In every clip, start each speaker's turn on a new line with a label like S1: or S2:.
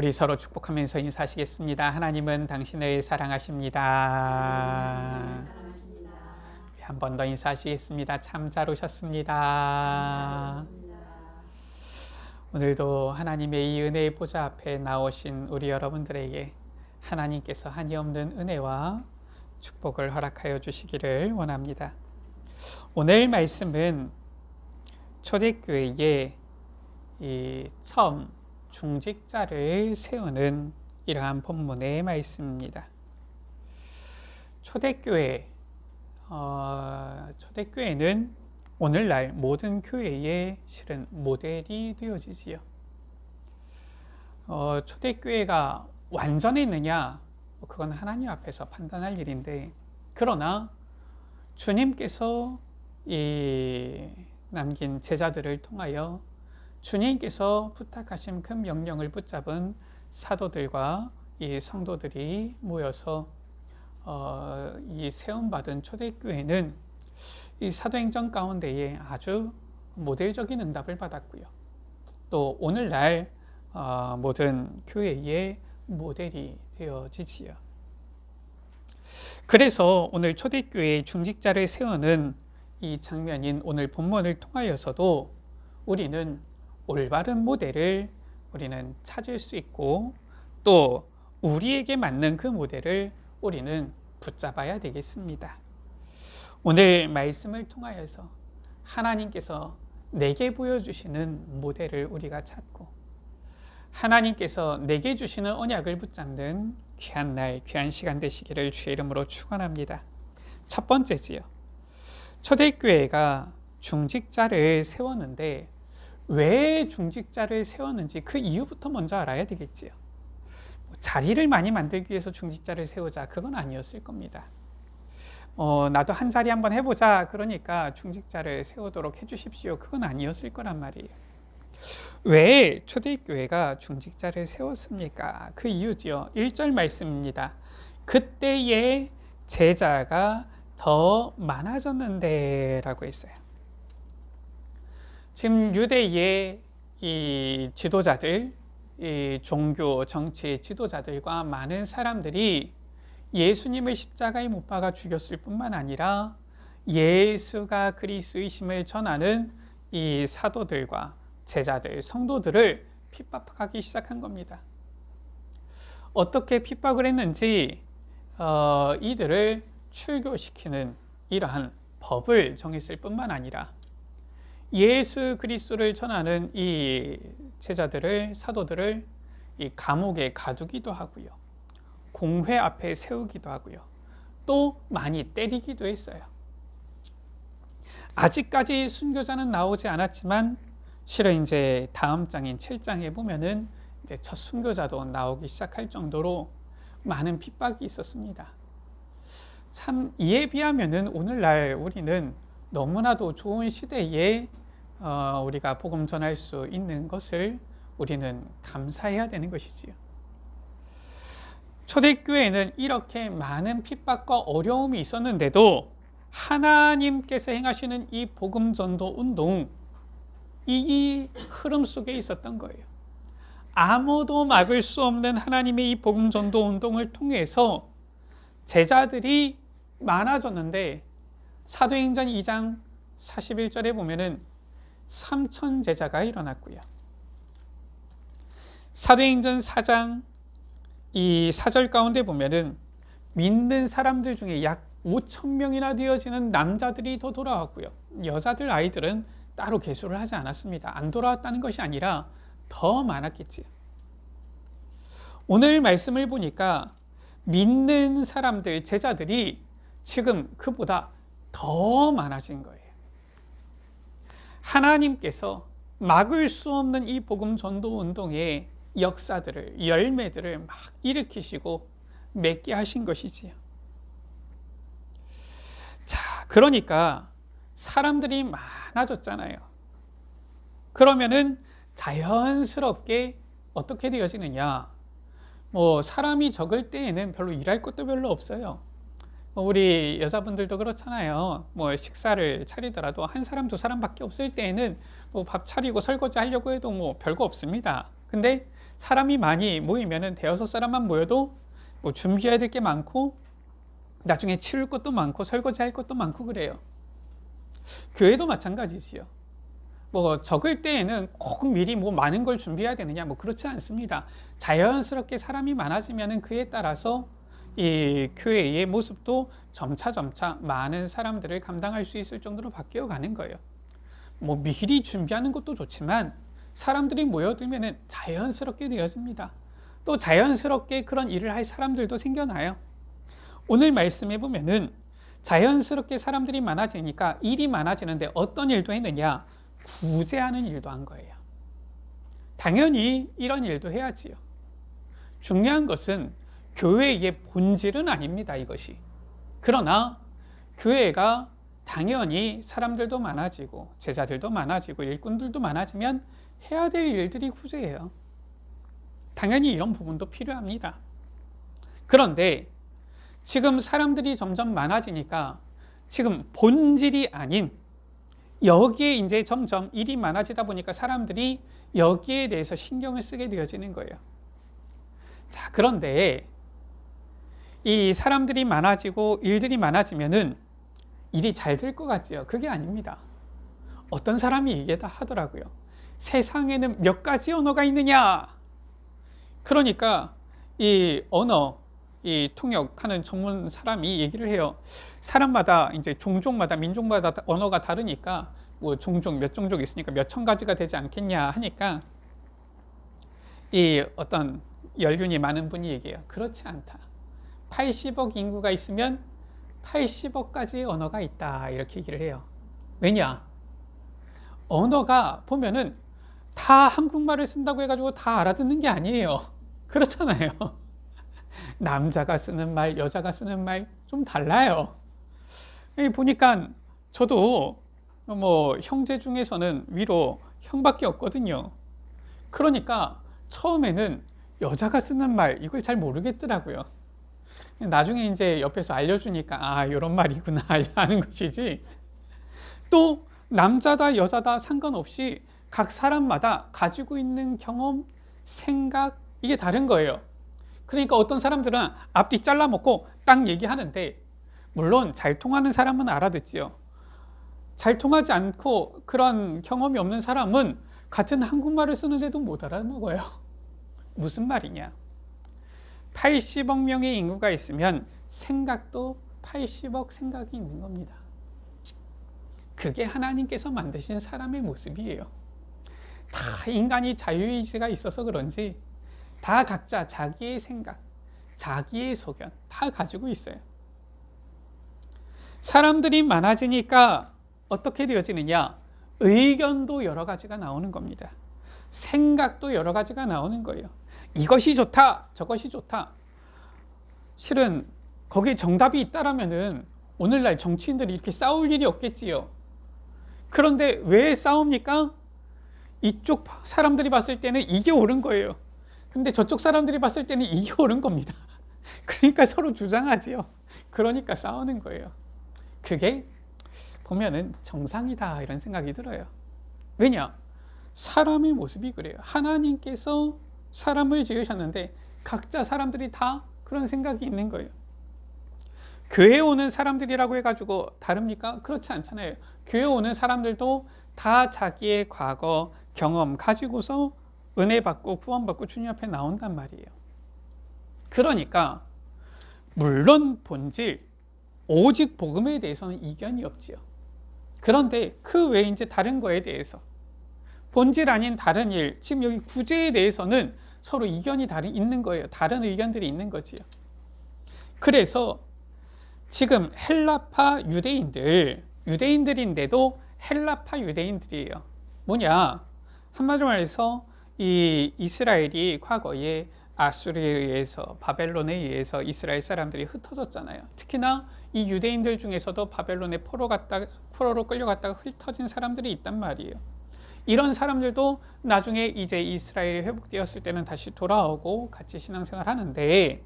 S1: 우리 서로 축복하면서 인사하시겠습니다. 하나님은 당신을 사랑하십니다. 우리 한 번 더 인사하시겠습니다. 참 잘 오셨습니다. 오늘도 하나님의 이 은혜의 보좌 앞에 나오신 우리 여러분들에게 하나님께서 한이없는 은혜와 축복을 허락하여 주시기를 원합니다. 오늘 말씀은 초대교회의 처음 중직자를 세우는 이러한 본문의 말씀입니다. 초대교회는 오늘날 모든 교회의 실은 모델이 되어지지요. 초대교회가 완전했느냐? 그건 하나님 앞에서 판단할 일인데, 그러나 주님께서 남긴 제자들을 통하여 주님께서 부탁하신 큰 명령을 붙잡은 사도들과 이 성도들이 모여서 이 세움받은 초대교회는 이 사도행전 가운데에 아주 모델적인 응답을 받았고요. 또 오늘날 모든 교회의 모델이 되어지지요. 그래서 오늘 초대교회의 중직자를 세우는 이 장면인 오늘 본문을 통하여서도 우리는 올바른 모델을 우리는 찾을 수 있고, 또 우리에게 맞는 그 모델을 우리는 붙잡아야 되겠습니다. 오늘 말씀을 통하여서 하나님께서 내게 보여주시는 모델을 우리가 찾고, 하나님께서 내게 주시는 언약을 붙잡는 귀한 날, 귀한 시간 되시기를 주의 이름으로 축원합니다. 첫 번째지요. 초대교회가 중직자를 세웠는데 왜 중직자를 세웠는지 그 이유부터 먼저 알아야 되겠지요. 자리를 많이 만들기 위해서 중직자를 세우자, 그건 아니었을 겁니다. 나도 한 자리 한번 해보자, 그러니까 중직자를 세우도록 해주십시오, 그건 아니었을 거란 말이에요. 왜 초대교회가 중직자를 세웠습니까? 그 이유지요. 1절 말씀입니다. 그때의 제자가 더 많아졌는데 라고 했어요. 지금 유대의 이 지도자들, 이 종교, 정치 지도자들과 많은 사람들이 예수님을 십자가에 못 박아 죽였을 뿐만 아니라 예수가 그리스도이심을 전하는 이 사도들과 제자들, 성도들을 핍박하기 시작한 겁니다. 어떻게 핍박을 했는지 이들을 출교시키는 이러한 법을 정했을 뿐만 아니라 예수 그리스도를 전하는 이 제자들을, 사도들을 이 감옥에 가두기도 하고요, 공회 앞에 세우기도 하고요, 또 많이 때리기도 했어요. 아직까지 순교자는 나오지 않았지만 실은 이제 다음 장인 7장에 보면은 이제 첫 순교자도 나오기 시작할 정도로 많은 핍박이 있었습니다. 참 이에 비하면은 오늘날 우리는 너무나도 좋은 시대에 우리가 복음 전할 수 있는 것을 우리는 감사해야 되는 것이지요. 초대교회는 이렇게 많은 핍박과 어려움이 있었는데도 하나님께서 행하시는 이 복음 전도 운동, 이 흐름 속에 있었던 거예요. 아무도 막을 수 없는 하나님의 이 복음 전도 운동을 통해서 제자들이 많아졌는데, 사도행전 2장 41절에 보면은 3,000 제자가 일어났고요. 사도행전 4장 이 4절 가운데 보면은 믿는 사람들 중에 약 5,000명이나 되어지는 남자들이 더 돌아왔고요. 여자들, 아이들은 따로 계수를 하지 않았습니다. 안 돌아왔다는 것이 아니라 더 많았겠지요. 오늘 말씀을 보니까 믿는 사람들, 제자들이 지금 그보다 더 많아진 거예요. 하나님께서 막을 수 없는 이 복음 전도 운동의 역사들을, 열매들을 막 일으키시고 맺게 하신 것이지요. 자, 그러니까 사람들이 많아졌잖아요. 그러면은 자연스럽게 어떻게 되어지느냐? 사람이 적을 때에는 별로 일할 것도 별로 없어요. 우리 여자분들도 그렇잖아요. 식사를 차리더라도 한 사람, 두 사람밖에 없을 때에는 밥 차리고 설거지 하려고 해도 별거 없습니다. 근데 사람이 많이 모이면은 대여섯 사람만 모여도 뭐 준비해야 될 게 많고 나중에 치울 것도 많고 설거지할 것도 많고 그래요. 교회도 마찬가지지요. 뭐 적을 때에는 꼭 미리 뭐 많은 걸 준비해야 되느냐, 뭐 그렇지 않습니다. 자연스럽게 사람이 많아지면은 그에 따라서 이 교회의 모습도 점차 많은 사람들을 감당할 수 있을 정도로 바뀌어 가는 거예요. 뭐 미리 준비하는 것도 좋지만 사람들이 모여들면은 자연스럽게 되어집니다. 또 자연스럽게 그런 일을 할 사람들도 생겨나요. 오늘 말씀해 보면은 자연스럽게 사람들이 많아지니까 일이 많아지는데 어떤 일도 했느냐? 구제하는 일도 한 거예요. 당연히 이런 일도 해야지요. 중요한 것은 교회의 본질은 아닙니다, 이것이. 그러나 교회가 당연히 사람들도 많아지고 제자들도 많아지고 일꾼들도 많아지면 해야 될 일들이 구제예요. 당연히 이런 부분도 필요합니다. 그런데 지금 사람들이 점점 많아지니까 지금 본질이 아닌 여기에 이제 점점 일이 많아지다 보니까 사람들이 여기에 대해서 신경을 쓰게 되어지는 거예요. 자, 그런데 이 사람들이 많아지고 일들이 많아지면은 일이 잘 될 것 같지요? 그게 아닙니다. 어떤 사람이 얘기다 하더라고요. 세상에는 몇 가지 언어가 있느냐? 그러니까 이 언어, 이 통역하는 전문 사람이 얘기를 해요. 사람마다 이제 종족마다 민족마다 언어가 다르니까 뭐 종족 몇 종족 있으니까 몇 천 가지가 되지 않겠냐 하니까 이 어떤 연륜이 많은 분이 얘기해요. 그렇지 않다. 80억 인구가 있으면 80억 가지 언어가 있다. 이렇게 얘기를 해요. 왜냐? 언어가 보면은 다 한국말을 쓴다고 해가지고 다 알아듣는 게 아니에요. 그렇잖아요. 남자가 쓰는 말, 여자가 쓰는 말 좀 달라요. 보니까 저도 뭐 형제 중에서는 위로 형밖에 없거든요. 그러니까 처음에는 여자가 쓰는 말 이걸 잘 모르겠더라고요. 나중에 이제 옆에서 알려주니까 아, 이런 말이구나 하는 것이지. 또 남자다 여자다 상관없이 각 사람마다 가지고 있는 경험, 생각 이게 다른 거예요. 그러니까 어떤 사람들은 앞뒤 잘라먹고 딱 얘기하는데 물론 잘 통하는 사람은 알아듣지요. 잘 통하지 않고 그런 경험이 없는 사람은 같은 한국말을 쓰는데도 못 알아먹어요. 무슨 말이냐? 80억 명의 인구가 있으면 생각도 80억 생각이 있는 겁니다. 그게 하나님께서 만드신 사람의 모습이에요. 다 인간이 자유의지가 있어서 그런지 다 각자 자기의 생각, 자기의 소견 다 가지고 있어요. 사람들이 많아지니까 어떻게 되어지느냐? 의견도 여러 가지가 나오는 겁니다. 생각도 여러 가지가 나오는 거예요. 이것이 좋다, 저것이 좋다. 실은 거기에 정답이 있다라면은 오늘날 정치인들이 이렇게 싸울 일이 없겠지요. 그런데 왜 싸웁니까? 이쪽 사람들이 봤을 때는 이게 옳은 거예요. 근데 저쪽 사람들이 봤을 때는 이게 옳은 겁니다. 그러니까 서로 주장하지요. 그러니까 싸우는 거예요. 그게 보면은 정상이다 이런 생각이 들어요. 왜냐? 사람의 모습이 그래요. 하나님께서 사람을 지으셨는데 각자 사람들이 다 그런 생각이 있는 거예요. 교회에 오는 사람들이라고 해가지고 다릅니까? 그렇지 않잖아요. 교회에 오는 사람들도 다 자기의 과거 경험 가지고서 은혜 받고 구원받고 주님 앞에 나온단 말이에요. 그러니까 물론 본질 오직 복음에 대해서는 이견이 없지요. 그런데 그 외에 이제 다른 거에 대해서 본질 아닌 다른 일, 지금 여기 구제에 대해서는 서로 이견이 있는 거예요. 다른 의견들이 있는 거지요. 그래서 지금 헬라파 유대인들인데도 헬라파 유대인들이에요. 뭐냐? 한마디로 말해서 이 이스라엘이 과거에 아수르에 의해서 바벨론에 의해서 이스라엘 사람들이 흩어졌잖아요. 특히나 이 유대인들 중에서도 바벨론에 포로로 끌려갔다가 흩어진 사람들이 있단 말이에요. 이런 사람들도 나중에 이제 이스라엘이 회복되었을 때는 다시 돌아오고 같이 신앙생활 하는데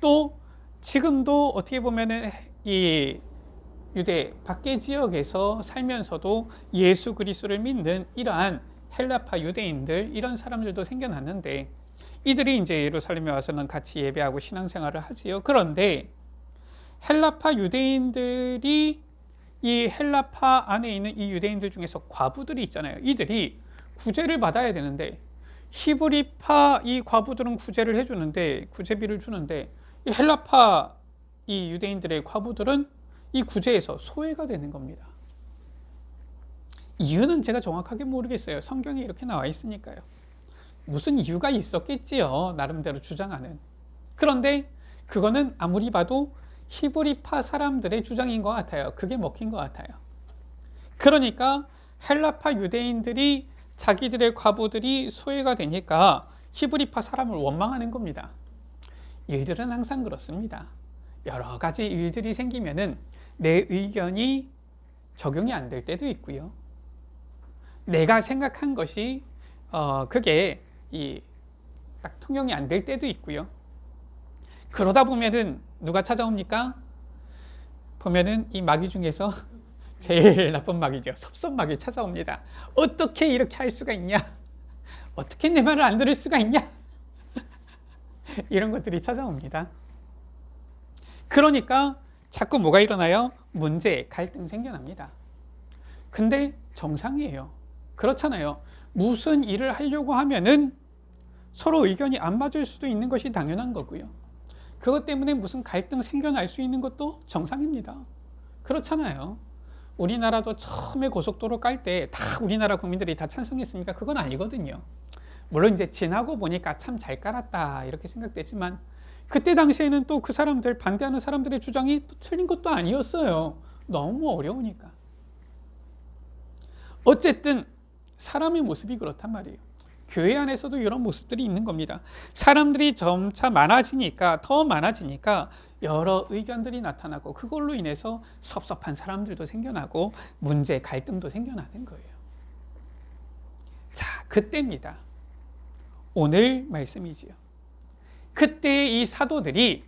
S1: 또 지금도 어떻게 보면은 이 유대 밖의 지역에서 살면서도 예수 그리스도를 믿는 이러한 헬라파 유대인들 이런 사람들도 생겨났는데 이들이 이제 예루살렘에 와서는 같이 예배하고 신앙생활을 하지요. 그런데 헬라파 유대인들이 이 헬라파 안에 있는 이 유대인들 중에서 과부들이 있잖아요. 이들이 구제를 받아야 되는데 히브리파 이 과부들은 구제를 해주는데 구제비를 주는데 이 헬라파 이 유대인들의 과부들은 이 구제에서 소외가 되는 겁니다. 이유는 제가 정확하게 모르겠어요. 성경에 이렇게 나와 있으니까요. 무슨 이유가 있었겠지요. 나름대로 주장하는. 그런데 그거는 아무리 봐도 히브리파 사람들의 주장인 것 같아요. 그게 먹힌 것 같아요. 그러니까 헬라파 유대인들이 자기들의 과부들이 소외가 되니까 히브리파 사람을 원망하는 겁니다. 일들은 항상 그렇습니다. 여러 가지 일들이 생기면은 내 의견이 적용이 안 될 때도 있고요. 내가 생각한 것이 그게 딱 통용이 안 될 때도 있고요. 그러다 보면은 누가 찾아옵니까? 보면은 이 마귀 중에서 제일 나쁜 마귀죠. 섭섭마귀 찾아옵니다. 어떻게 이렇게 할 수가 있냐? 어떻게 내 말을 안 들을 수가 있냐? 이런 것들이 찾아옵니다. 그러니까 자꾸 뭐가 일어나요? 문제, 갈등 생겨납니다. 근데 정상이에요. 그렇잖아요. 무슨 일을 하려고 하면은 서로 의견이 안 맞을 수도 있는 것이 당연한 거고요. 그것 때문에 무슨 갈등 생겨날 수 있는 것도 정상입니다. 그렇잖아요. 우리나라도 처음에 고속도로 깔 때 다 우리나라 국민들이 다 찬성했습니까? 그건 아니거든요. 물론 이제 지나고 보니까 참 잘 깔았다 이렇게 생각되지만 그때 당시에는 또 그 사람들 반대하는 사람들의 주장이 또 틀린 것도 아니었어요. 너무 어려우니까. 어쨌든 사람의 모습이 그렇단 말이에요. 교회 안에서도 이런 모습들이 있는 겁니다. 사람들이 점차 많아지니까 더 많아지니까 여러 의견들이 나타나고 그걸로 인해서 섭섭한 사람들도 생겨나고 문제, 갈등도 생겨나는 거예요. 자, 그때입니다. 오늘 말씀이지요. 그때 이 사도들이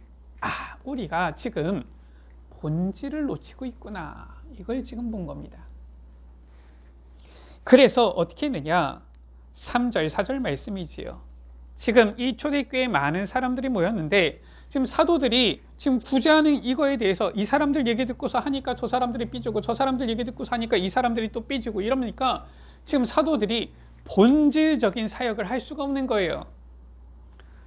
S1: 우리가 지금 본질을 놓치고 있구나. 이걸 지금 본 겁니다. 그래서 어떻게 했느냐? 3절, 4절 말씀이지요. 지금 이 초대교회에 많은 사람들이 모였는데 지금 사도들이 지금 구제하는 이거에 대해서 이 사람들 얘기 듣고서 하니까 저 사람들이 삐지고 저 사람들 얘기 듣고서 하니까 이 사람들이 또 삐지고 이러니까 지금 사도들이 본질적인 사역을 할 수가 없는 거예요.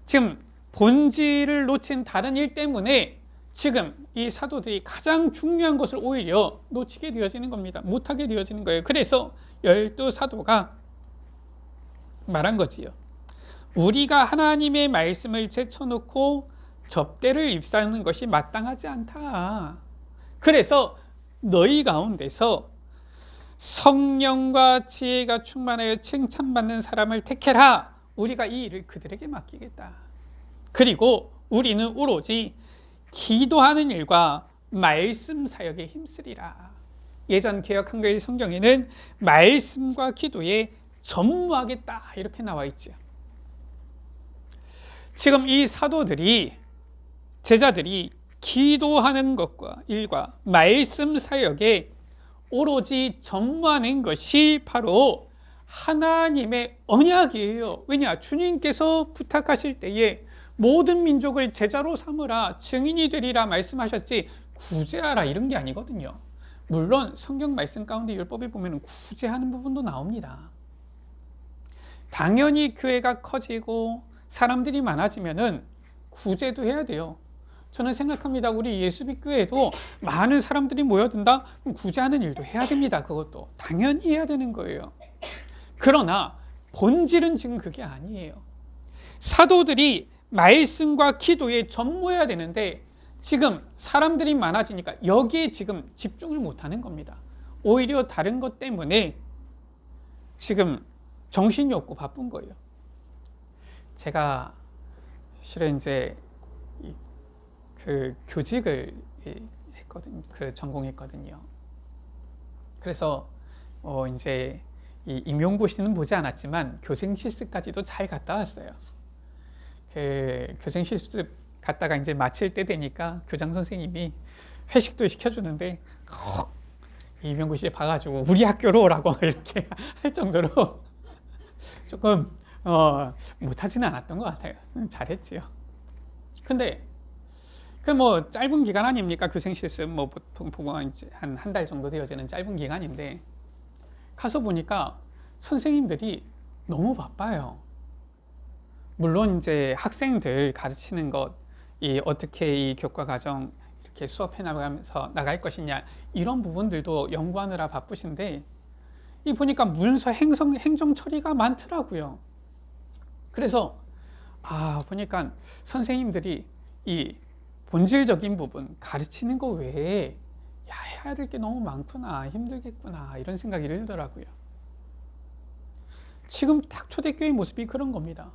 S1: 지금 본질을 놓친 다른 일 때문에 지금 이 사도들이 가장 중요한 것을 오히려 놓치게 되어지는 겁니다. 못하게 되어지는 거예요. 그래서 12사도가 말한 거지요. 우리가 하나님의 말씀을 제쳐놓고 접대를 입사하는 것이 마땅하지 않다. 그래서 너희 가운데서 성령과 지혜가 충만하여 칭찬받는 사람을 택해라. 우리가 이 일을 그들에게 맡기겠다. 그리고 우리는 오로지 기도하는 일과 말씀 사역에 힘쓰리라. 예전 개역 한글 성경에는 말씀과 기도에 전무하겠다 이렇게 나와 있죠. 지금 이 사도들이 제자들이 기도하는 것과 일과 말씀 사역에 오로지 전무하는 것이 바로 하나님의 언약이에요. 왜냐? 주님께서 부탁하실 때에 모든 민족을 제자로 삼으라, 증인이 되리라 말씀하셨지 구제하라 이런 게 아니거든요. 물론 성경 말씀 가운데 율법에 보면 구제하는 부분도 나옵니다. 당연히 교회가 커지고 사람들이 많아지면은 구제도 해야 돼요. 저는 생각합니다. 우리 예수빛교회도 많은 사람들이 모여든다? 그럼 구제하는 일도 해야 됩니다. 그것도 당연히 해야 되는 거예요. 그러나 본질은 지금 그게 아니에요. 사도들이 말씀과 기도에 전무해야 되는데 지금 사람들이 많아지니까 여기에 지금 집중을 못하는 겁니다. 오히려 다른 것 때문에 지금 정신이 없고 바쁜 거예요. 제가 실은 이제 그 교직을 했거든요. 그 전공했거든요. 그래서 이제 이 임용고시는 보지 않았지만 교생 실습까지도 잘 갔다 왔어요. 그 교생 실습 갔다가 이제 마칠 때 되니까 교장 선생님이 회식도 시켜주는데 임용고시에 봐가지고 우리 학교로 오라고 이렇게 할 정도로 조금 못하지는 않았던 것 같아요. 잘했지요. 근데 그 뭐 짧은 기간 아닙니까? 교생 실습 뭐 보통 보면 한 달 정도 되어지는 짧은 기간인데 가서 보니까 선생님들이 너무 바빠요. 물론 이제 학생들 가르치는 것, 이 어떻게 이 교과 과정 이렇게 수업해 나가면서 나갈 것이냐 이런 부분들도 연구하느라 바쁘신데 이 보니까 문서 행정 처리가 많더라고요. 그래서 보니까 선생님들이 이 본질적인 부분 가르치는 거 외에 해야 될 게 너무 많구나, 힘들겠구나 이런 생각이 들더라고요. 지금 딱 초대교회 모습이 그런 겁니다.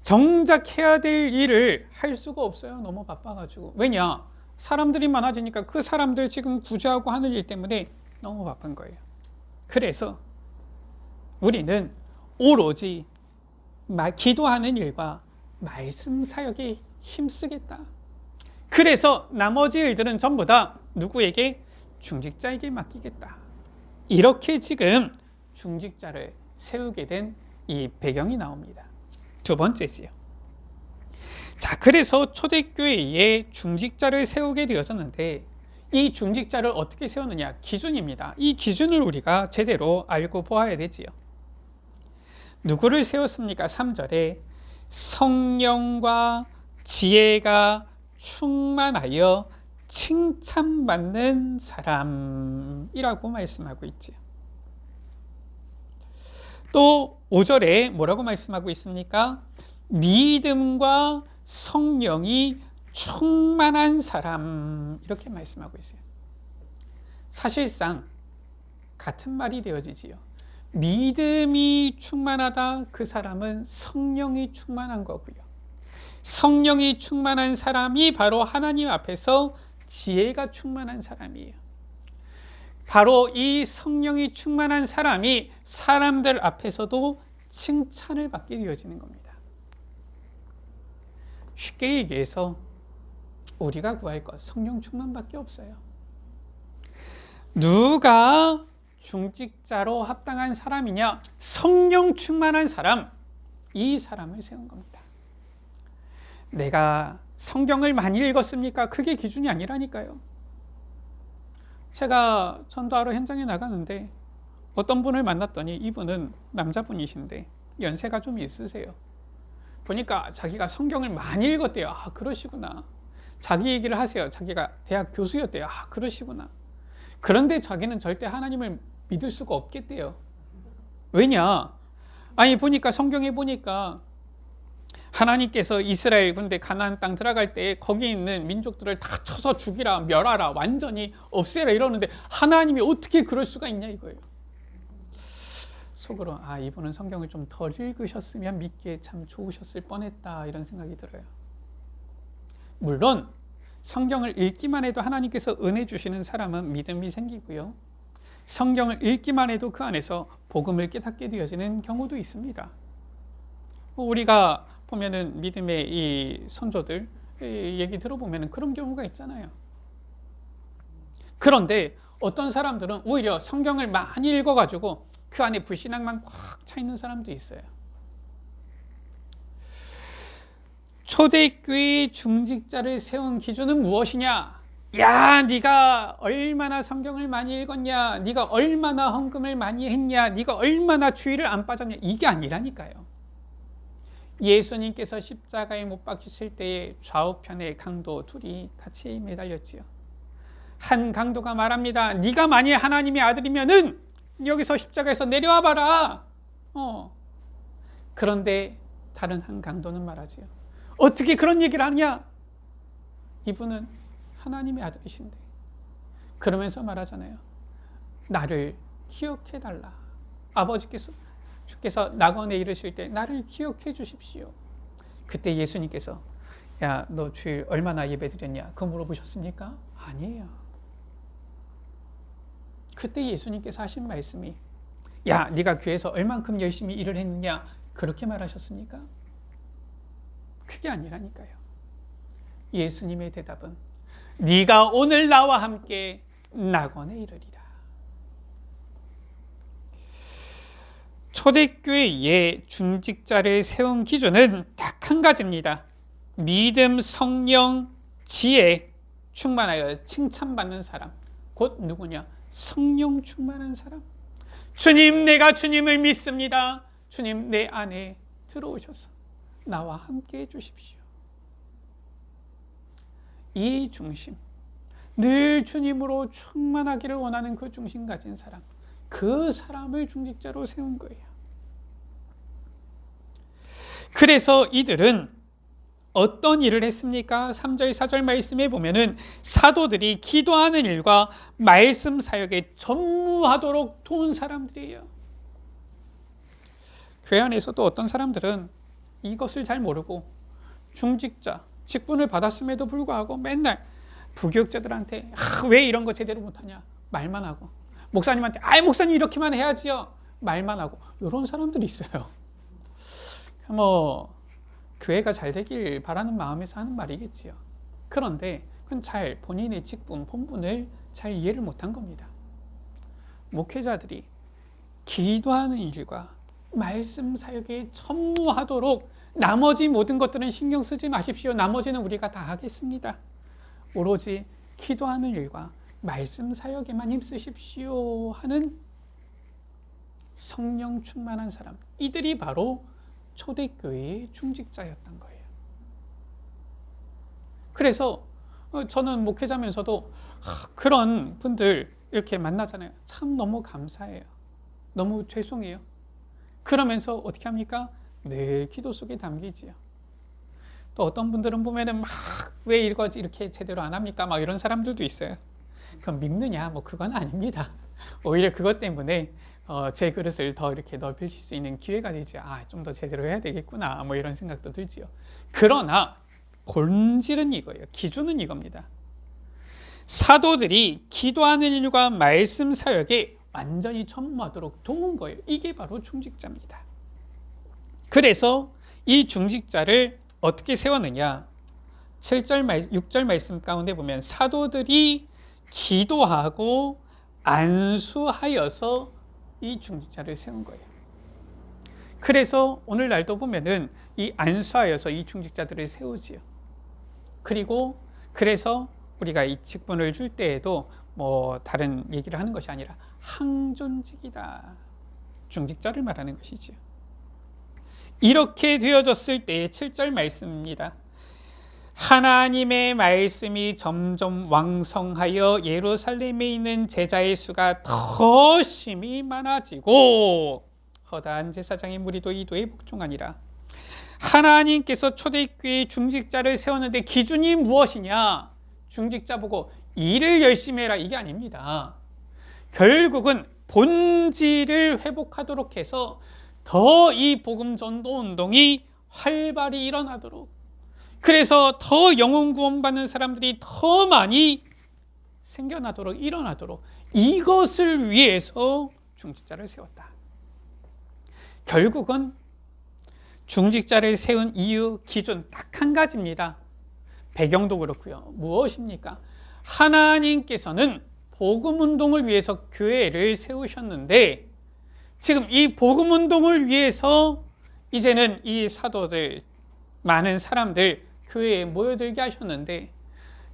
S1: 정작 해야 될 일을 할 수가 없어요. 너무 바빠가지고. 왜냐? 사람들이 많아지니까 그 사람들 지금 구제하고 하는 일 때문에 너무 바쁜 거예요. 그래서 우리는 오로지 기도하는 일과 말씀 사역에 힘쓰겠다. 그래서 나머지 일들은 전부 다 누구에게? 중직자에게 맡기겠다. 이렇게 지금 중직자를 세우게 된 이 배경이 나옵니다. 두 번째지요. 자, 그래서 초대교회에 중직자를 세우게 되어졌는데 이 중직자를 어떻게 세우느냐? 기준입니다. 이 기준을 우리가 제대로 알고 보아야 되지요. 누구를 세웠습니까? 3절에 성령과 지혜가 충만하여 칭찬받는 사람이라고 말씀하고 있지요. 또 5절에 뭐라고 말씀하고 있습니까? 믿음과 성령이 충만한 사람 이렇게 말씀하고 있어요. 사실상 같은 말이 되어지지요. 믿음이 충만하다, 그 사람은 성령이 충만한 거고요. 성령이 충만한 사람이 바로 하나님 앞에서 지혜가 충만한 사람이에요. 바로 이 성령이 충만한 사람이 사람들 앞에서도 칭찬을 받게 되어지는 겁니다. 쉽게 얘기해서 우리가 구할 것 성령 충만밖에 없어요. 누가 중직자로 합당한 사람이냐? 성령 충만한 사람, 이 사람을 세운 겁니다. 내가 성경을 많이 읽었습니까? 그게 기준이 아니라니까요. 제가 전도하러 현장에 나가는데 어떤 분을 만났더니 이분은 남자분이신데 연세가 좀 있으세요. 보니까 자기가 성경을 많이 읽었대요. 그러시구나. 자기 얘기를 하세요. 자기가 대학 교수였대요. 그러시구나. 그런데 자기는 절대 하나님을 믿을 수가 없겠대요. 왜냐? 보니까 성경에 보니까 하나님께서 이스라엘 군대 가나안 땅 들어갈 때 거기 있는 민족들을 다 쳐서 죽이라, 멸하라, 완전히 없애라 이러는데 하나님이 어떻게 그럴 수가 있냐 이거예요. 속으로 이분은 성경을 좀 덜 읽으셨으면 믿기에 참 좋으셨을 뻔했다 이런 생각이 들어요. 물론 성경을 읽기만 해도 하나님께서 은혜 주시는 사람은 믿음이 생기고요. 성경을 읽기만 해도 그 안에서 복음을 깨닫게 되어지는 경우도 있습니다. 우리가 보면은 믿음의 이 선조들 얘기 들어보면은 그런 경우가 있잖아요. 그런데 어떤 사람들은 오히려 성경을 많이 읽어가지고 그 안에 불신앙만 꽉 차 있는 사람도 있어요. 초대교회 중직자를 세운 기준은 무엇이냐? 네가 얼마나 성경을 많이 읽었냐? 네가 얼마나 헌금을 많이 했냐? 네가 얼마나 주일을 안 빠졌냐? 이게 아니라니까요. 예수님께서 십자가에 못 박히실 때에 좌우편에 강도 둘이 같이 매달렸지요. 한 강도가 말합니다. 네가 만일 하나님의 아들이면은 여기서 십자가에서 내려와 봐라. 그런데 다른 한 강도는 말하지요. 어떻게 그런 얘기를 하느냐? 이분은 하나님의 아들이신데. 그러면서 말하잖아요. 나를 기억해달라. 주께서 낙원에 이르실 때 나를 기억해 주십시오. 그때 예수님께서 너 주일 얼마나 예배드렸냐? 그거 물어보셨습니까? 아니에요. 그때 예수님께서 하신 말씀이 네가 교회에서 얼만큼 열심히 일을 했느냐? 그렇게 말하셨습니까? 그게 아니라니까요. 예수님의 대답은 네가 오늘 나와 함께 낙원에 이르리라. 초대교회의 중직자를 세운 기준은 딱 한 가지입니다. 믿음, 성령, 지혜 충만하여 칭찬받는 사람. 곧 누구냐? 성령 충만한 사람. 주님, 내가 주님을 믿습니다. 주님, 내 안에 들어오셔서 나와 함께 해주십시오. 이 중심, 늘 주님으로 충만하기를 원하는 그 중심 가진 사람, 그 사람을 중직자로 세운 거예요. 그래서 이들은 어떤 일을 했습니까? 3절, 4절 말씀에 보면은 사도들이 기도하는 일과 말씀 사역에 전무하도록 도운 사람들이에요. 교회 안에서도 어떤 사람들은 이것을 잘 모르고 중직자, 직분을 받았음에도 불구하고 맨날 부교육자들한테 왜 이런 거 제대로 못하냐 말만 하고, 목사님한테 목사님 이렇게만 해야지요 말만 하고, 이런 사람들이 있어요. 교회가 잘 되길 바라는 마음에서 하는 말이겠지요. 그런데 그건 잘 본인의 직분, 본분을 잘 이해를 못한 겁니다. 목회자들이 기도하는 일과 말씀 사역에 전무하도록, 나머지 모든 것들은 신경 쓰지 마십시오. 나머지는 우리가 다 하겠습니다. 오로지 기도하는 일과 말씀 사역에만 힘쓰십시오 하는 성령 충만한 사람, 이들이 바로 초대교회의 중직자였던 거예요. 그래서 저는 목회자면서도 그런 분들 이렇게 만나잖아요. 참 너무 감사해요. 너무 죄송해요. 그러면서 어떻게 합니까? 늘 기도 속에 담기지요. 또 어떤 분들은 보면은 왜 이렇게 제대로 안 합니까? 이런 사람들도 있어요. 그럼 믿느냐? 그건 아닙니다. 오히려 그것 때문에 제 그릇을 더 이렇게 넓힐 수 있는 기회가 되지. 좀 더 제대로 해야 되겠구나. 이런 생각도 들지요. 그러나 본질은 이거예요. 기준은 이겁니다. 사도들이 기도하는 일과 말씀 사역에 완전히 전무하도록 도운 거예요. 이게 바로 중직자입니다. 그래서 이 중직자를 어떻게 세웠느냐? 7절, 6절 말씀 가운데 보면 사도들이 기도하고 안수하여서 이 중직자를 세운 거예요. 그래서 오늘날도 보면은 이 안수하여서 이 중직자들을 세우지요. 그리고 그래서 우리가 이 직분을 줄 때에도 다른 얘기를 하는 것이 아니라 항존직이다, 중직자를 말하는 것이지요. 이렇게 되어졌을 때의 7절 말씀입니다. 하나님의 말씀이 점점 왕성하여 예루살렘에 있는 제자의 수가 더 심히 많아지고 허다한 제사장의 무리도 이도에 복종하니라. 하나님께서 초대교회 중직자를 세웠는데 기준이 무엇이냐? 중직자 보고 일을 열심히 해라, 이게 아닙니다. 결국은 본질을 회복하도록 해서 더 이 복음 전도 운동이 활발히 일어나도록, 그래서 더 영혼 구원받는 사람들이 더 많이 생겨나도록, 일어나도록, 이것을 위해서 중직자를 세웠다. 결국은 중직자를 세운 이유, 기준 딱 한 가지입니다. 배경도 그렇고요. 무엇입니까? 하나님께서는 복음 운동을 위해서 교회를 세우셨는데, 지금 이 복음 운동을 위해서 이제는 이 사도들, 많은 사람들 교회에 모여들게 하셨는데,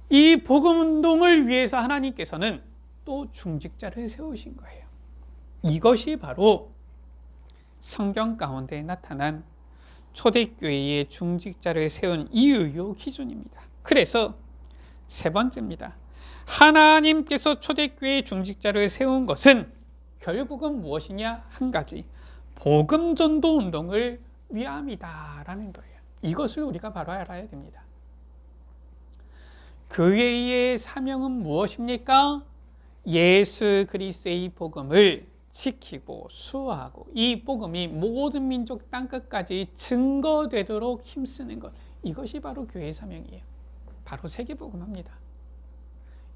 S1: 이 복음 운동을 위해서 하나님께서는 또 중직자를 세우신 거예요. 이것이 바로 성경 가운데 나타난 초대교회의 중직자를 세운 이유요 기준입니다. 그래서 세 번째입니다. 하나님께서 초대교회의 중직자를 세운 것은 결국은 무엇이냐? 한 가지, 복음 전도 운동을 위함이다라는 거예요. 이것을 우리가 바로 알아야 됩니다. 교회의 사명은 무엇입니까? 예수 그리스도의 복음을 지키고 수호하고 이 복음이 모든 민족 땅끝까지 증거되도록 힘쓰는 것, 이것이 바로 교회의 사명이에요. 바로 세계복음합니다.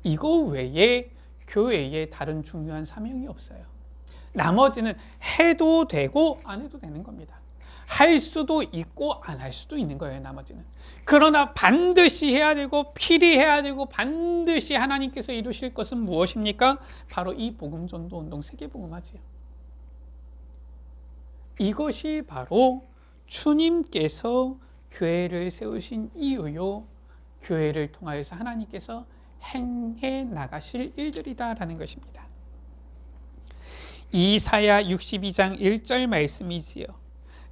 S1: 이거 외에 교회에 다른 중요한 사명이 없어요. 나머지는 해도 되고 안 해도 되는 겁니다. 할 수도 있고 안 할 수도 있는 거예요, 나머지는. 그러나 반드시 해야 되고 필히 해야 되고 반드시 하나님께서 이루실 것은 무엇입니까? 바로 이 복음 전도 운동, 세계복음하지요. 이것이 바로 주님께서 교회를 세우신 이유요, 교회를 통하여서 하나님께서 행해 나가실 일들이다라는 것입니다. 이사야 62장 1절 말씀이지요.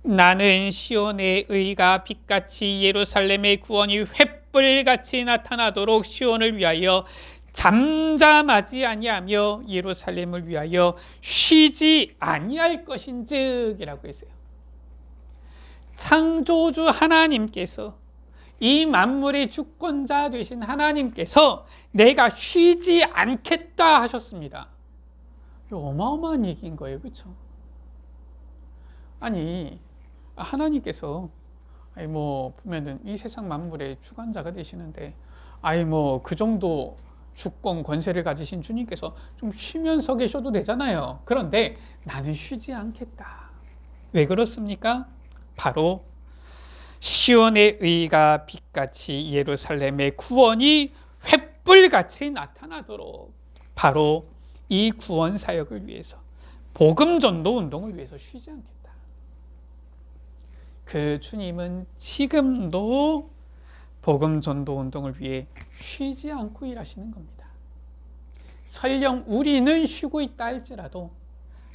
S1: 나는 시온의 의가 빛같이 예루살렘의 구원이 횃불같이 나타나도록 시온을 위하여 잠잠하지 아니하며 예루살렘을 위하여 쉬지 아니할 것인즉 이라고 했어요. 창조주 하나님께서, 이 만물의 주권자 되신 하나님께서 내가 쉬지 않겠다 하셨습니다. 어마어마한 얘기인 거예요. 그렇죠? 아니, 하나님께서 보면은 이 세상 만물의 주관자가 되시는데 그 정도 주권 권세를 가지신 주님께서 좀 쉬면서 계셔도 되잖아요. 그런데 나는 쉬지 않겠다. 왜 그렇습니까? 바로 시온의 의가 빛같이 예루살렘의 구원이 횃불같이 나타나도록, 바로 이 구원 사역을 위해서, 복음 전도 운동을 위해서 쉬지 않겠다. 그 주님은 지금도 복음 전도 운동을 위해 쉬지 않고 일하시는 겁니다. 설령 우리는 쉬고 있다 할지라도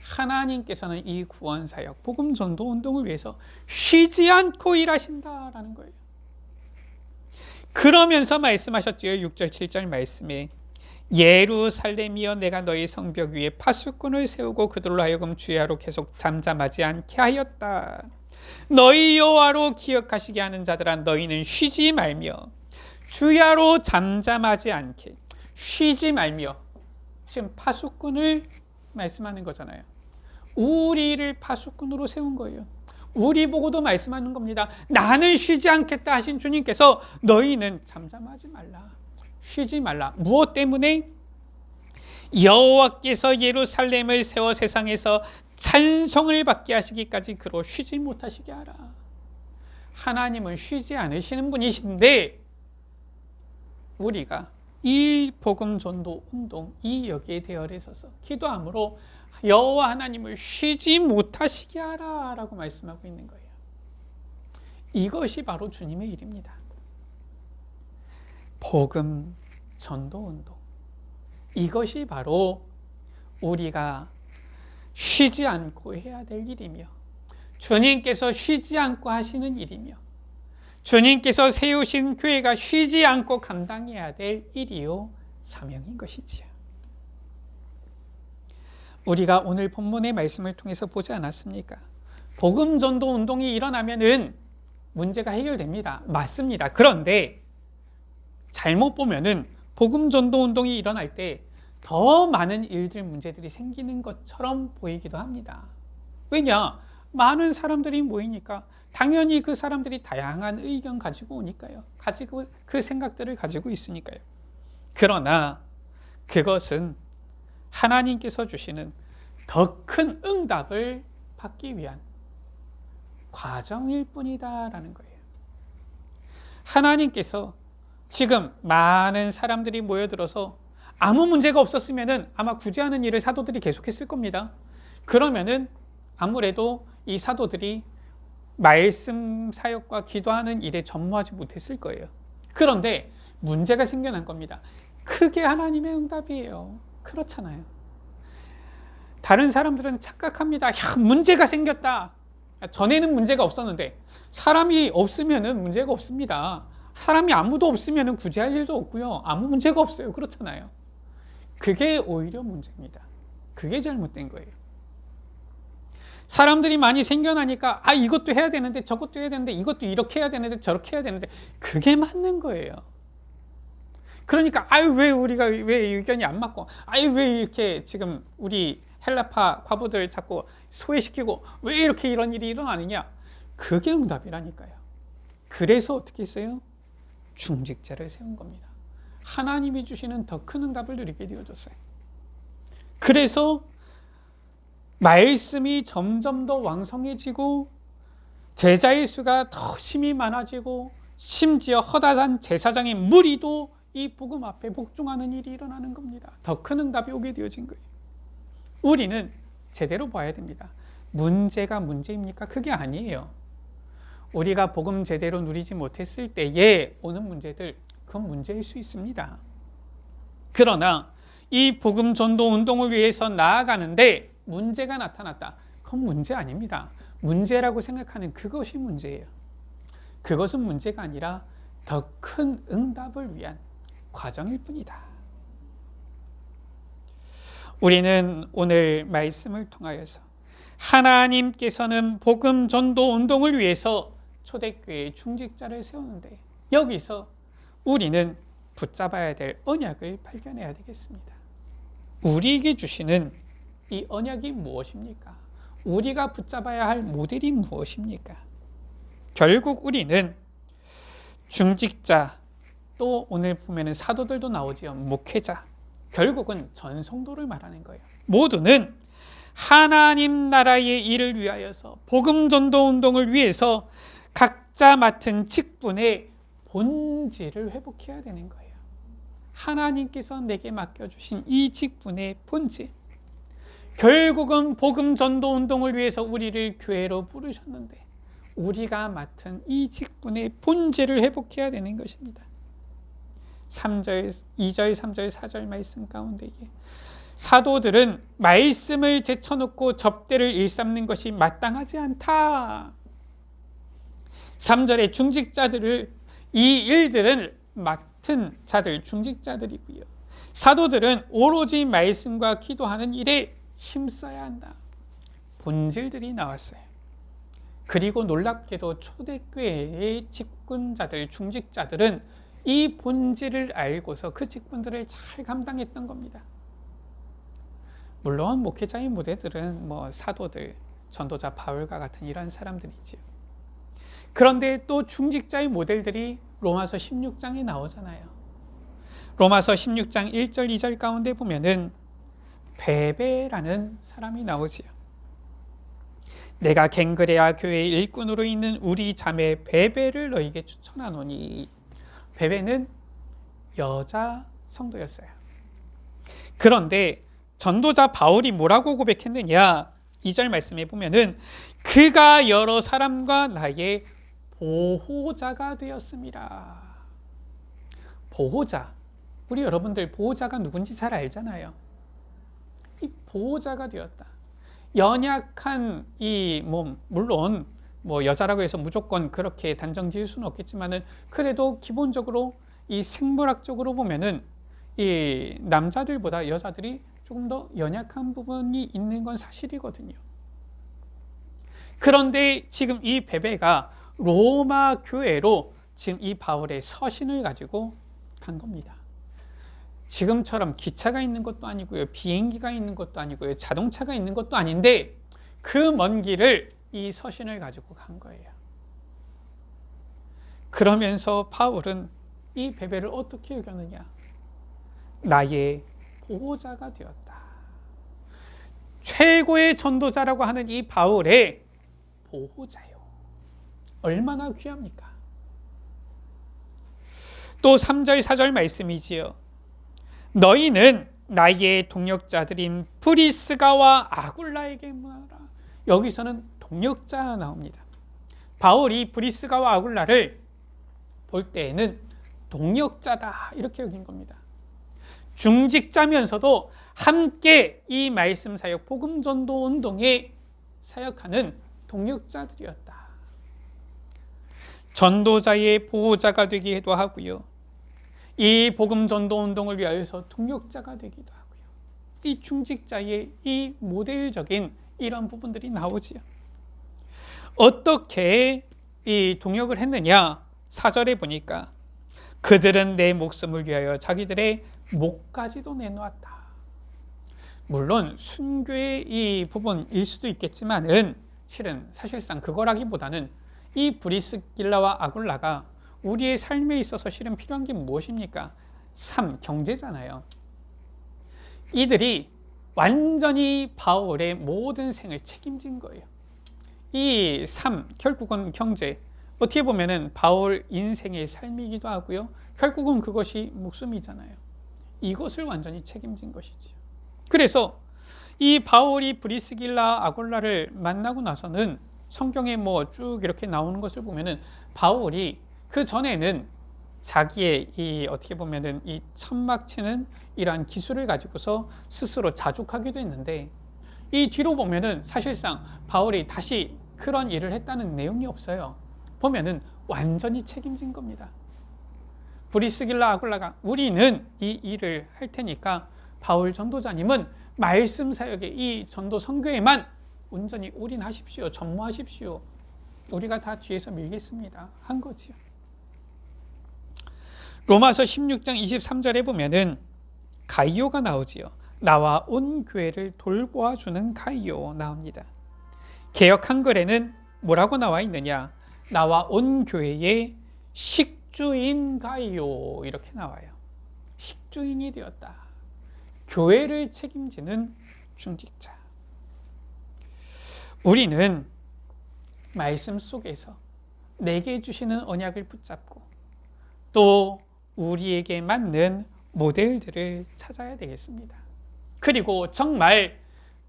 S1: 하나님께서는 이 구원 사역, 복음 전도 운동을 위해서 쉬지 않고 일하신다라는 거예요. 그러면서 말씀하셨지요. 6절 7절 말씀에 예루살렘이여 내가 너희 성벽 위에 파수꾼을 세우고 그들로 하여금 주야로 계속 잠잠하지 않게 하였다. 너희 여호와로 기억하시게 하는 자들아 너희는 쉬지 말며 주야로 잠잠하지 않게, 쉬지 말며, 지금 파수꾼을 말씀하는 거잖아요. 우리를 파수꾼으로 세운 거예요. 우리 보고도 말씀하는 겁니다. 나는 쉬지 않겠다 하신 주님께서 너희는 잠잠하지 말라, 쉬지 말라. 무엇 때문에? 여호와께서 예루살렘을 세워 세상에서 찬송을 받게 하시기까지 그로 쉬지 못하시게 하라. 하나님은 쉬지 않으시는 분이신데 우리가 이 복음 전도 운동, 이 여기에 대열에 서서 기도함으로 여호와 하나님을 쉬지 못하시게 하라 라고 말씀하고 있는 거예요. 이것이 바로 주님의 일입니다. 복음 전도 운동, 이것이 바로 우리가 쉬지 않고 해야 될 일이며, 주님께서 쉬지 않고 하시는 일이며, 주님께서 세우신 교회가 쉬지 않고 감당해야 될 일이요 사명인 것이지요. 우리가 오늘 본문의 말씀을 통해서 보지 않았습니까? 복음 전도 운동이 일어나면은 문제가 해결됩니다. 맞습니다. 그런데 잘못 보면은 복음 전도 운동이 일어날 때 더 많은 일들, 문제들이 생기는 것처럼 보이기도 합니다. 왜냐? 많은 사람들이 모이니까 당연히 그 사람들이 다양한 의견 가지고 오니까요. 가지고 그 생각들을 가지고 있으니까요. 그러나 그것은 하나님께서 주시는 더 큰 응답을 받기 위한 과정일 뿐이다라는 거예요. 하나님께서 지금 많은 사람들이 모여들어서 아무 문제가 없었으면은 아마 굳이 하는 일을 사도들이 계속했을 겁니다. 그러면은 아무래도 이 사도들이 말씀 사역과 기도하는 일에 전무하지 못했을 거예요. 그런데 문제가 생겨난 겁니다. 그게 하나님의 응답이에요. 그렇잖아요. 다른 사람들은 착각합니다. 야, 문제가 생겼다. 전에는 문제가 없었는데, 사람이 없으면은 문제가 없습니다. 사람이 아무도 없으면은 굳이 할 일도 없고요. 아무 문제가 없어요. 그렇잖아요. 그게 오히려 문제입니다. 그게 잘못된 거예요. 사람들이 많이 생겨나니까 이것도 해야 되는데 저것도 해야 되는데 이것도 이렇게 해야 되는데 저렇게 해야 되는데, 그게 맞는 거예요. 그러니까 왜 우리가 왜 의견이 안 맞고 왜 이렇게 지금 우리 헬라파 과부들 자꾸 소외시키고 왜 이렇게 이런 일이 일어나느냐, 그게 응답이라니까요. 그래서 어떻게 했어요? 중직자를 세운 겁니다. 하나님이 주시는 더 큰 응답을 누리게 되어졌어요. 그래서 말씀이 점점 더 왕성해지고 제자의 수가 더 심히 많아지고, 심지어 허다한 제사장의 무리도 이 복음 앞에 복종하는 일이 일어나는 겁니다. 더 큰 응답이 오게 되어진 거예요. 우리는 제대로 봐야 됩니다. 문제가 문제입니까? 그게 아니에요. 우리가 복음 제대로 누리지 못했을 때에 오는 문제들, 그건 문제일 수 있습니다. 그러나 이 복음 전도 운동을 위해서 나아가는데 문제가 나타났다. 그건 문제 아닙니다. 문제라고 생각하는 그것이 문제예요. 그것은 문제가 아니라 더 큰 응답을 위한 과정일 뿐이다. 우리는 오늘 말씀을 통하여서 하나님께서는 복음 전도 운동을 위해서 초대교회 중직자를 세우는데 여기서 우리는 붙잡아야 될 언약을 발견해야 되겠습니다. 우리에게 주시는 이 언약이 무엇입니까? 우리가 붙잡아야 할 모델이 무엇입니까? 결국 우리는 중직자, 또 오늘 보면은 사도들도 나오지요. 목회자, 결국은 전 성도를 말하는 거예요. 모두는 하나님 나라의 일을 위하여서 복음 전도 운동을 위해서 각자 맡은 직분의 본질을 회복해야 되는 거예요. 하나님께서 내게 맡겨주신 이 직분의 본질, 결국은 복음 전도 운동을 위해서 우리를 교회로 부르셨는데 우리가 맡은 이 직분의 본질을 회복해야 되는 것입니다. 3절, 2절, 3절, 4절 말씀 가운데에 사도들은 말씀을 제쳐놓고 접대를 일삼는 것이 마땅하지 않다. 3절에 중직자들을, 이 일들은 맡은 자들, 중직자들이고요. 사도들은 오로지 말씀과 기도하는 일에 힘써야 한다. 본질들이 나왔어요. 그리고 놀랍게도 초대교회의 직분자들, 중직자들은 이 본질을 알고서 그 직분들을 잘 감당했던 겁니다. 물론 목회자의 모델들은 사도들, 전도자 바울과 같은 이런 사람들이지요. 그런데 또 중직자의 모델들이 로마서 16장에 나오잖아요. 로마서 16장 1절, 2절 가운데 보면은 베베라는 사람이 나오지요. 내가 갱그레아 교회의 일꾼으로 있는 우리 자매 베베를 너에게 추천하노니. 베베는 여자 성도였어요. 그런데 전도자 바울이 뭐라고 고백했느냐? 2절 말씀에 보면은 그가 여러 사람과 나의 보호자가 되었습니다. 보호자. 우리 여러분들 보호자가 누군지 잘 알잖아요. 이 보호자가 되었다. 연약한 이 몸, 물론 여자라고 해서 무조건 그렇게 단정 지을 수는 없겠지만은 그래도 기본적으로 이 생물학적으로 보면은 이 남자들보다 여자들이 조금 더 연약한 부분이 있는 건 사실이거든요. 그런데 지금 이 베베가 로마 교회로 지금 이 바울의 서신을 가지고 간 겁니다. 지금처럼 기차가 있는 것도 아니고요, 비행기가 있는 것도 아니고요, 자동차가 있는 것도 아닌데 그 먼 길을 이 서신을 가지고 간 거예요. 그러면서 바울은 이 베베를 어떻게 여겼느냐? 나의 보호자가 되었다. 최고의 전도자라고 하는 이 바울의 보호자요. 얼마나 귀합니까? 또 3절, 4절 말씀이지요. 너희는 나의 동역자들인 브리스가와 아굴라에게 말하라. 여기서는 동역자 나옵니다. 바울이 브리스가와 아굴라를 볼 때에는 동역자다 이렇게 여긴 겁니다. 중직자면서도 함께 이 말씀 사역, 복음 전도 운동에 사역하는 동역자들이었다. 전도자의 보호자가 되기도 하고요. 이 복음 전도 운동을 위하여서 동역자가 되기도 하고요. 이 중직자의 이 모델적인 이런 부분들이 나오지요. 어떻게 이 동역을 했느냐? 4절에 보니까 그들은 내 목숨을 위하여 자기들의 목까지도 내놓았다. 물론 순교의 이 부분일 수도 있겠지만은 실은 사실상 그거라기보다는 이 브리스길라와 아굴라가 우리의 삶에 있어서 실은 필요한 게 무엇입니까? 삶, 경제잖아요. 이들이 완전히 바울의 모든 생을 책임진 거예요. 이 삶, 결국은 경제, 어떻게 보면은 바울 인생의 삶이기도 하고요. 결국은 그것이 목숨이잖아요. 이것을 완전히 책임진 것이지요. 그래서 이 바울이 브리스길라 아굴라를 만나고 나서는 성경에 뭐 쭉 이렇게 나오는 것을 보면은 바울이 그 전에는 자기의 이 어떻게 보면은 이 천막 치는 이러한 기술을 가지고서 스스로 자족하기도 했는데, 이 뒤로 보면은 사실상 바울이 다시 그런 일을 했다는 내용이 없어요. 보면은 완전히 책임진 겁니다. 브리스길라 아굴라가 우리는 이 일을 할 테니까 바울 전도자님은 말씀 사역에 이 전도 선교에만 온전히 올인하십시오. 전무하십시오. 우리가 다 뒤에서 밀겠습니다. 한 거지요. 로마서 16장 23절에 보면은 가이오가 나오지요. 나와 온 교회를 돌보아 주는 가이오 나옵니다. 개역 한글에는 뭐라고 나와 있느냐? 나와 온 교회의 식주인 가이오 이렇게 나와요. 식주인이 되었다. 교회를 책임지는 중직자. 우리는 말씀 속에서 내게 주시는 언약을 붙잡고 또 우리에게 맞는 모델들을 찾아야 되겠습니다. 그리고 정말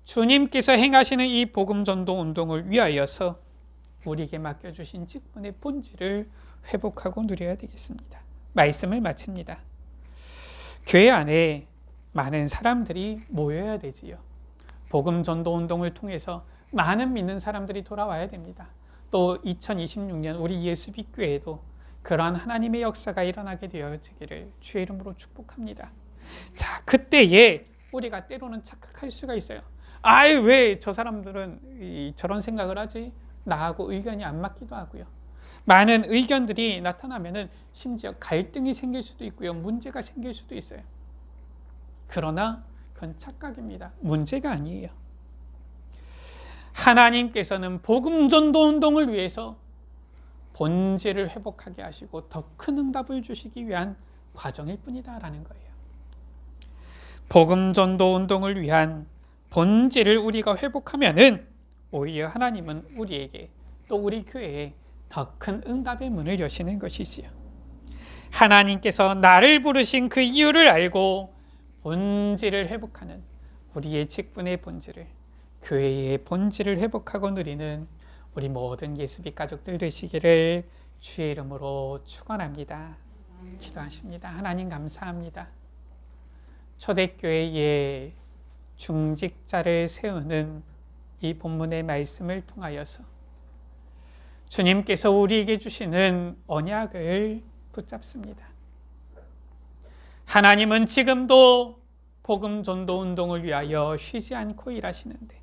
S1: 주님께서 행하시는 이 복음 전도 운동을 위하여서 우리에게 맡겨주신 직분의 본질을 회복하고 누려야 되겠습니다. 말씀을 마칩니다. 교회 안에 많은 사람들이 모여야 되지요. 복음 전도 운동을 통해서 많은 믿는 사람들이 돌아와야 됩니다. 또 2026년 우리 예수빛교회도 그러한 하나님의 역사가 일어나게 되어지기를 주의 이름으로 축복합니다. 자, 그때에 우리가 때로는 착각할 수가 있어요. 아이, 왜 저 사람들은 저런 생각을 하지? 나하고 의견이 안 맞기도 하고요. 많은 의견들이 나타나면은 심지어 갈등이 생길 수도 있고요. 문제가 생길 수도 있어요. 그러나 그건 착각입니다. 문제가 아니에요. 하나님께서는 복음 전도 운동을 위해서 본질을 회복하게 하시고 더 큰 응답을 주시기 위한 과정일 뿐이다라는 거예요. 복음 전도 운동을 위한 본질을 우리가 회복하면은 오히려 하나님은 우리에게 또 우리 교회에 더 큰 응답의 문을 여시는 것이지요. 하나님께서 나를 부르신 그 이유를 알고 본질을 회복하는 우리의 직분의 본질을, 교회의 본질을 회복하고 누리는 우리 모든 예수빛 가족들 되시기를 주의 이름으로 축원합니다. 기도하십니다. 하나님 감사합니다. 초대교회의 중직자를 세우는 이 본문의 말씀을 통하여서 주님께서 우리에게 주시는 언약을 붙잡습니다. 하나님은 지금도 복음 전도 운동을 위하여 쉬지 않고 일하시는데,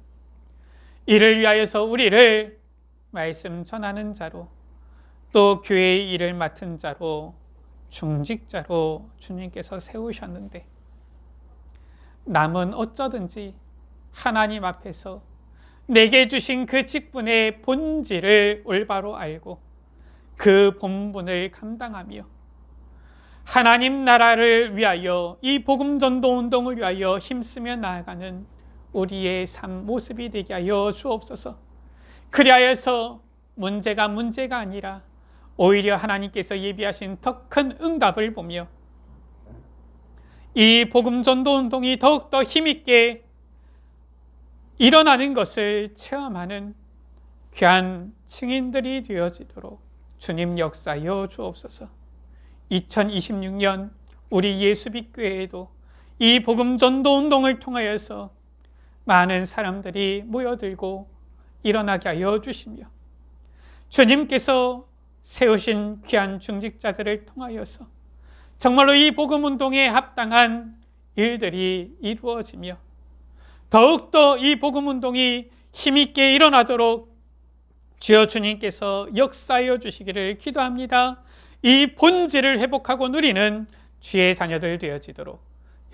S1: 이를 위하여서 우리를 말씀 전하는 자로 또 교회의 일을 맡은 자로 중직자로 주님께서 세우셨는데, 남은 어쩌든지 하나님 앞에서 내게 주신 그 직분의 본질을 올바로 알고 그 본분을 감당하며 하나님 나라를 위하여 이 복음 전도 운동을 위하여 힘쓰며 나아가는 우리의 삶 모습이 되게 하여 주옵소서. 그리하여서 문제가 아니라 오히려 하나님께서 예비하신 더 큰 응답을 보며 이 복음 전도 운동이 더욱더 힘있게 일어나는 것을 체험하는 귀한 증인들이 되어지도록 주님 역사하여 주옵소서. 2026년 우리 예수빛교회에도 이 복음 전도 운동을 통하여서 많은 사람들이 모여들고 일어나게 하여 주시며 주님께서 세우신 귀한 중직자들을 통하여서 정말로 이 복음 운동에 합당한 일들이 이루어지며 더욱더 이 복음 운동이 힘있게 일어나도록 주여 주님께서 역사하여 주시기를 기도합니다. 이 본질을 회복하고 누리는 주의 자녀들 되어지도록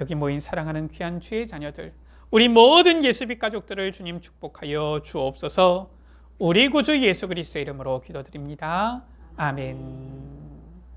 S1: 여기 모인 사랑하는 귀한 주의 자녀들, 우리 모든 예수빛 가족들을 주님 축복하여 주옵소서. 우리 구주 예수 그리스도의 이름으로 기도드립니다. 아멘.